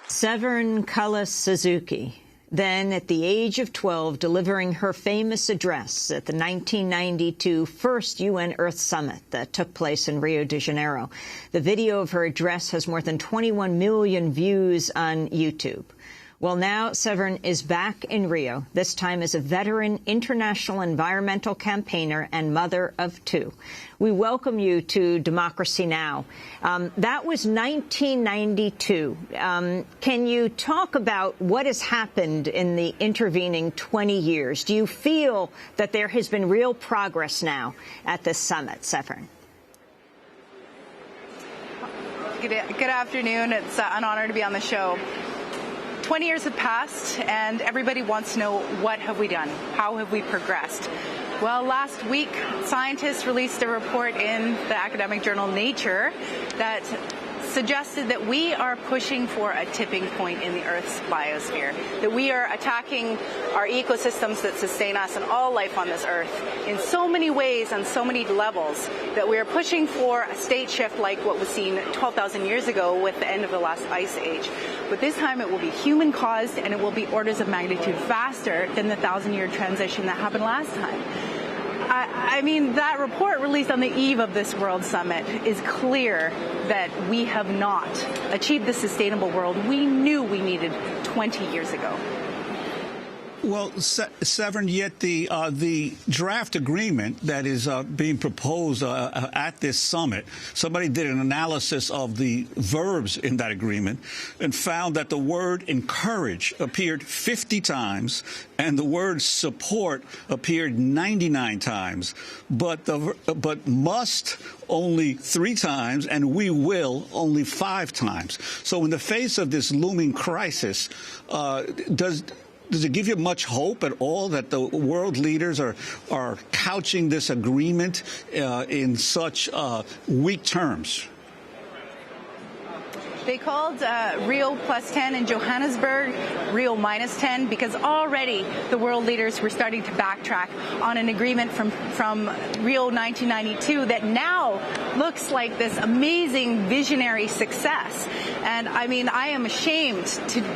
Severn Cullis-Suzuki는, then at the age of 12, delivering her famous address at the 1992 first UN Earth Summit that took place in Rio de Janeiro. The video of her address has more than 21 million views on YouTube. Well, now Severn is back in Rio, this time as a veteran international environmental campaigner and mother of two. We welcome you to Democracy Now! That was 1992. Can you talk about what has happened in the intervening 20 years? Do you feel that there has been real progress now at this summit, Severn? Good afternoon. It's an honor to be on the show. 20 years have passed, and everybody wants to know, what have we done? How have we progressed? Well, last week, scientists released a report in the academic journal Nature that suggested that we are pushing for a tipping point in the Earth's biosphere, that we are attacking our ecosystems that sustain us and all life on this Earth in so many ways and so many levels, that we are pushing for a state shift like what was seen 12,000 years ago with the end of the last ice age. But this time it will be human-caused, and it will be orders of magnitude faster than the 1,000-year transition that happened last time. I mean, that report released on the eve of this World Summit is clear that we have not achieved the sustainable world we knew we needed 20 years ago. Well, Severn, yet the draft agreement that is being proposed at this summit, somebody did an analysis of the verbs in that agreement and found that the word encourage appeared 50 times and the word support appeared 99 times, but must only 3 times and we will only 5 times. So in the face of this looming crisis, does it give you much hope at all that the world leaders are couching this agreement in such weak terms? They called Rio +10 in Johannesburg Rio -10 because already the world leaders were starting to backtrack on an agreement from Rio 1992 that now looks like this amazing visionary success. And I mean, I am ashamed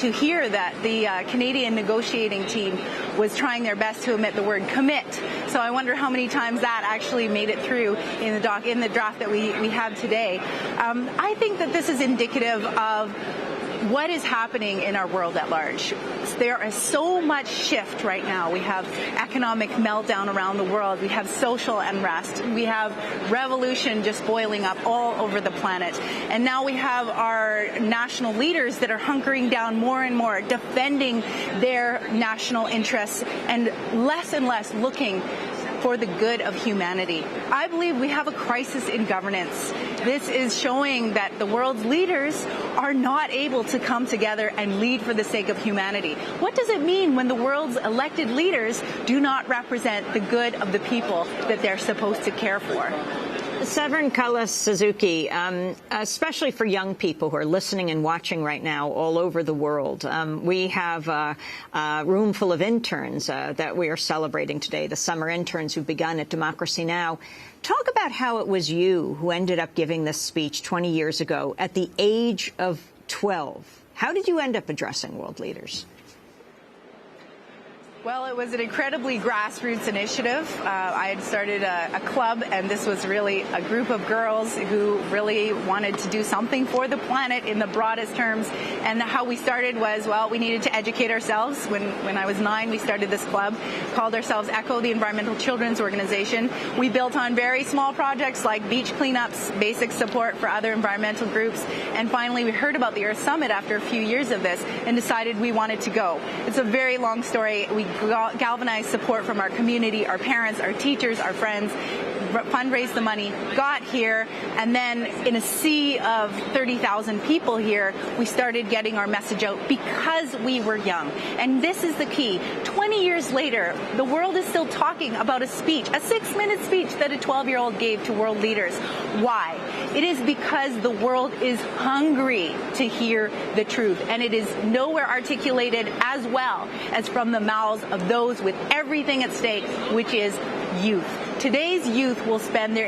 to hear that the Canadian negotiating team was trying their best to omit the word commit. So I wonder how many times that actually made it through in the draft that we have today. I think that this is indicative of what is happening in our world at large. There is so much shift right now. We have economic meltdown around the world. We have social unrest. We have revolution just boiling up all over the planet. And now we have our national leaders that are hunkering down more and more, defending their national interests and less looking for the good of humanity. I believe we have a crisis in governance. This is showing that the world's leaders are not able to come together and lead for the sake of humanity. What does it mean when the world's elected leaders do not represent the good of the people that they're supposed to care for? Severn Cullis-Suzuki는, especially for young people who are listening and watching right now all over the world, we have a room full of interns that we are celebrating today, the summer interns who've begun at Democracy Now! Talk about how it was you who ended up giving this speech 20 years ago at the age of 12. How did you end up addressing world leaders? Well, it was an incredibly grassroots initiative. I had started a club, and this was really a group of girls who really wanted to do something for the planet in the broadest terms. And how we started was, well, we needed to educate ourselves. When I was 9, we started this club, called ourselves ECHO, the Environmental Children's Organization. We built on very small projects like beach cleanups, basic support for other environmental groups. And finally, we heard about the Earth Summit after a few years of this and decided we wanted to go. It's a very long story. We galvanized support from our community, our parents, our teachers, our friends, fundraised the money, got here, and then in a sea of 30,000 people here, we started getting our message out because we were young. And this is the key. 20 years later, the world is still talking about a speech, a 6-minute speech that a 12-year-old gave to world leaders. Why? It is because the world is hungry to hear the truth, and it is nowhere articulated as well as from the mouths of those with everything at stake, which is youth. Today's youth will spend the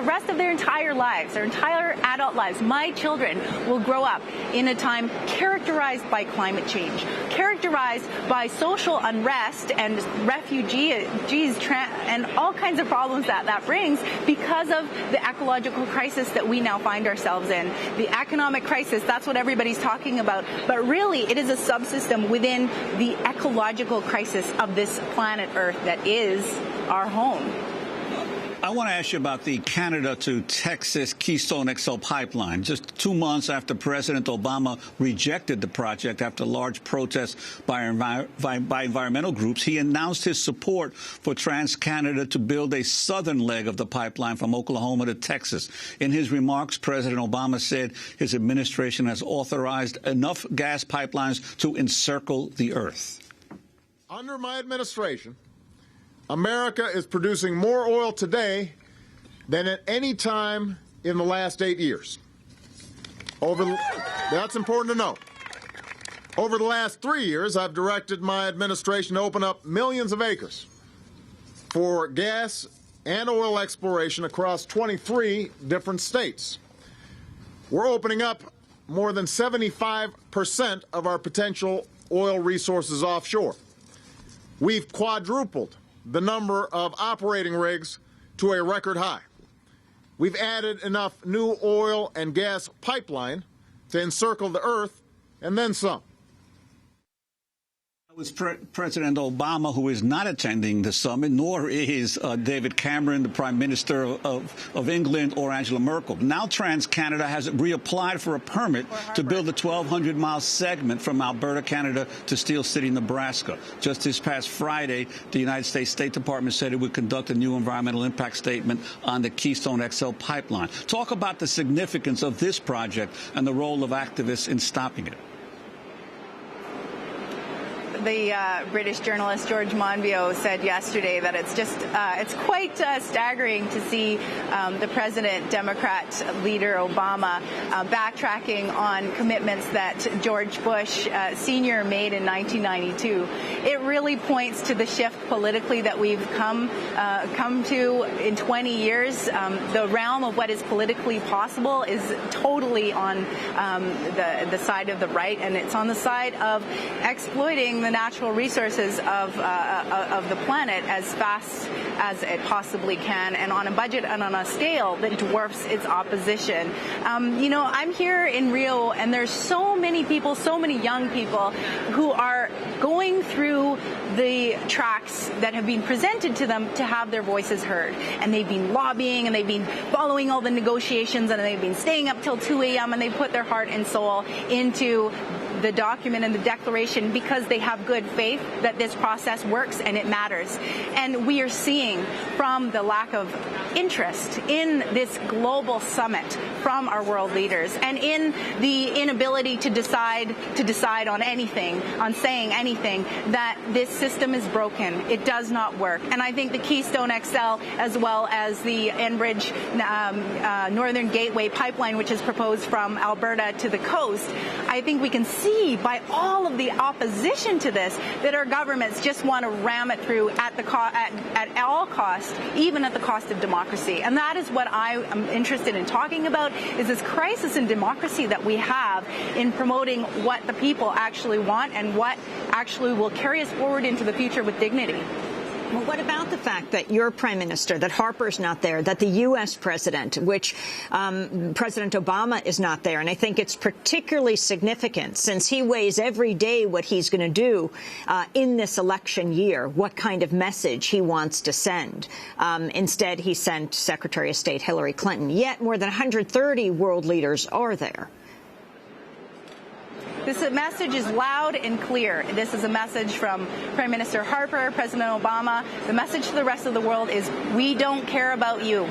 rest of their entire lives, their entire adult lives. My children will grow up in a time characterized by climate change, characterized by social unrest and refugees and all kinds of problems that brings because of the ecological crisis that we now find ourselves in. The economic crisis, that's what everybody's talking about. But really, it is a subsystem within the ecological crisis of this planet Earth that is our home. I want to ask you about the Canada to Texas Keystone XL pipeline. Just 2 months after President Obama rejected the project after large protests by environmental groups, he announced his support for TransCanada to build a southern leg of the pipeline from Oklahoma to Texas. In his remarks, President Obama said his administration has authorized enough gas pipelines to encircle the earth. Under my administration, America is producing more oil today than at any time in the last 8 years. That's important to know. Over the last 3 years, I've directed my administration to open up millions of acres for gas and oil exploration across 23 different states. We're opening up more than 75% of our potential oil resources offshore. We've quadrupled the number of operating rigs to a record high. We've added enough new oil and gas pipeline to encircle the earth and then some. It was President Obama who is not attending the summit, nor is David Cameron, the Prime Minister of England, or Angela Merkel. Now TransCanada has reapplied for a permit to build a 1,200-mile segment from Alberta, Canada, to Steel City, Nebraska. Just this past Friday, the United States State Department said it would conduct a new environmental impact statement on the Keystone XL pipeline. Talk about the significance of this project and the role of activists in stopping it. The British journalist George Monbiot said yesterday that it's quite staggering to see the president, Democrat leader Obama, backtracking on commitments that George Bush Sr. made in 1992. It really points to the shift politically that we've come to in 20 years. The realm of what is politically possible is totally on the side of the right, and it's on the side of exploiting the natural resources of the planet as fast as it possibly can, and on a budget and on a scale that dwarfs its opposition. I'm here in Rio, and there's so many people, so many young people who are going through the tracks that have been presented to them to have their voices heard. And they've been lobbying, and they've been following all the negotiations, and they've been staying up till 2 a.m., and they put their heart and soul into the document and the declaration because they have good faith that this process works and it matters. And we are seeing from the lack of interest in this global summit from our world leaders, and in the inability to decide on anything, on saying anything, that this system is broken. It does not work. And I think the Keystone XL, as well as the Enbridge Northern Gateway pipeline, which is proposed from Alberta to the coast, I think we can see by all of the opposition to this that our governments just want to ram it through at all costs, even at the cost of democracy. And that is what I am interested in talking about, is this crisis in democracy that we have in promoting what the people actually want and what actually will carry us forward into the future with dignity. Well, what about the fact that your prime minister, that Harper's not there, that the U.S. president, which President Obama is not there? And I think it's particularly significant since he weighs every day what he's going to do in this election year, what kind of message he wants to send. Instead, he sent Secretary of State Hillary Clinton. Yet more than 130 world leaders are there. This message is loud and clear. This is a message from Prime Minister Harper, President Obama. The message to the rest of the world is, we don't care about you.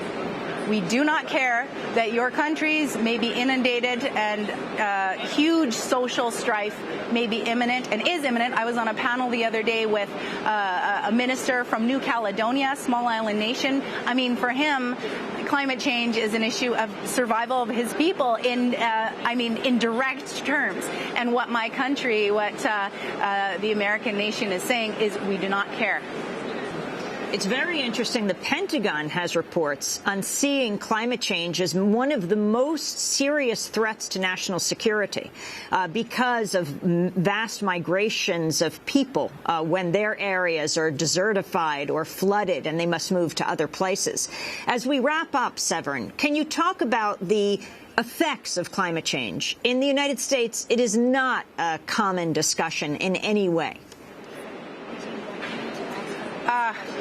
We do not care that your countries may be inundated and huge social strife may be imminent and is imminent. I was on a panel the other day with a minister from New Caledonia, a small island nation. I mean, for him, climate change is an issue of survival of his people in direct terms. And what my country, the American nation is saying is, we do not care. It's very interesting. The Pentagon has reports on seeing climate change as one of the most serious threats to national security because of vast migrations of people when their areas are desertified or flooded and they must move to other places. As we wrap up, Severn, can you talk about the effects of climate change? In the United States, it is not a common discussion in any way.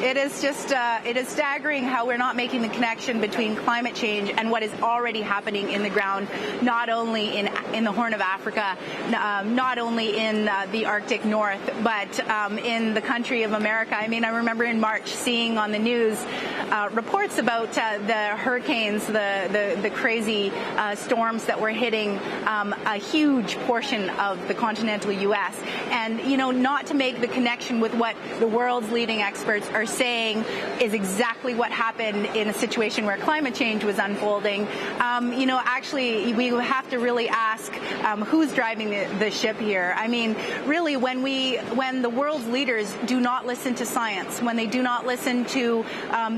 It is staggering how we're not making the connection between climate change and what is already happening in the ground, not only in the Horn of Africa, not only in the Arctic North, but in the country of America. I mean, I remember in March seeing on the news reports about the hurricanes, the crazy storms that were hitting a huge portion of the continental U.S. And, you know, not to make the connection with what the world's leading experts are saying is exactly what happened in a situation where climate change was unfolding. You know, actually, we have to really ask who's driving the ship here. I mean, really, when the world's leaders do not listen to science, when they do not listen to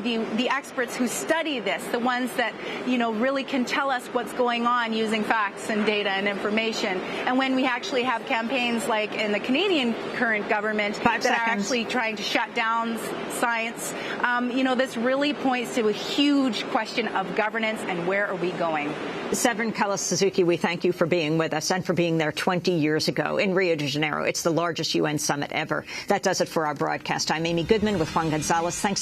the experts who study this, the ones that, you know, really can tell us what's going on using facts and data and information, and when we actually have campaigns like in the Canadian current government that are actually trying to shut down science, you know, this really points to a huge question of governance and where are we going. Severn Cullis-Suzuki, we thank you for being with us and for being there 20 years ago in Rio de Janeiro. It's the largest UN summit ever. That does it for our broadcast. I'm Amy Goodman with Juan Gonzalez. Thanks